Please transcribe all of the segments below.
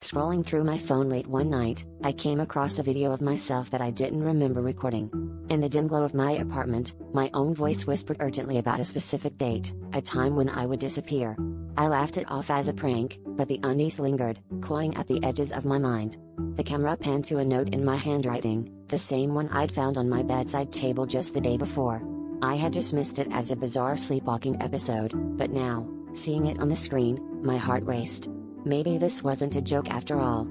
Scrolling through my phone late one night, I came across a video of myself that I didn't remember recording. In the dim glow of my apartment, my own voice whispered urgently about a specific date, a time when I would disappear. I laughed it off as a prank, but the unease lingered, clawing at the edges of my mind. The camera panned to a note in my handwriting, the same one I'd found on my bedside table just the day before. I had dismissed it as a bizarre sleepwalking episode, but now, seeing it on the screen, my heart raced. Maybe this wasn't a joke after all.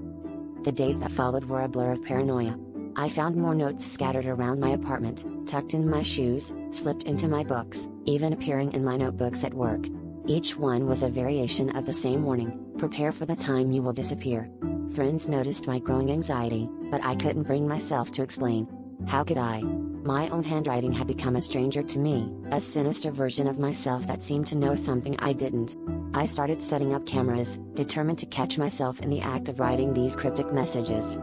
The days that followed were a blur of paranoia. I found more notes scattered around my apartment, tucked in my shoes, slipped into my books, even appearing in my notebooks at work. Each one was a variation of the same warning: prepare for the time you will disappear. Friends noticed my growing anxiety, but I couldn't bring myself to explain. How could I? My own handwriting had become a stranger to me, a sinister version of myself that seemed to know something I didn't. I started setting up cameras, determined to catch myself in the act of writing these cryptic messages.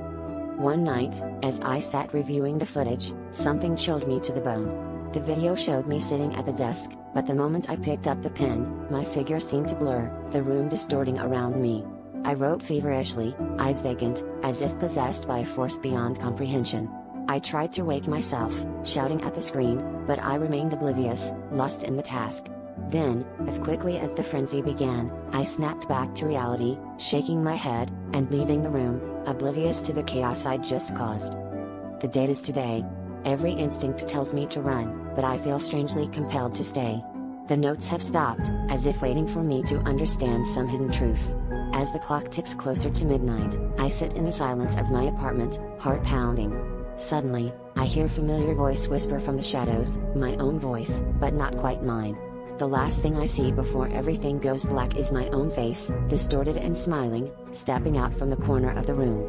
One night, as I sat reviewing the footage, something chilled me to the bone. The video showed me sitting at the desk, but the moment I picked up the pen, my figure seemed to blur, the room distorting around me. I wrote feverishly, eyes vacant, as if possessed by a force beyond comprehension. I tried to wake myself, shouting at the screen, but I remained oblivious, lost in the task. Then, as quickly as the frenzy began, I snapped back to reality, shaking my head, and leaving the room, oblivious to the chaos I'd just caused. The date is today. Every instinct tells me to run, but I feel strangely compelled to stay. The notes have stopped, as if waiting for me to understand some hidden truth. As the clock ticks closer to midnight, I sit in the silence of my apartment, heart pounding. Suddenly, I hear a familiar voice whisper from the shadows, my own voice, but not quite mine. The last thing I see before everything goes black is my own face, distorted and smiling, stepping out from the corner of the room.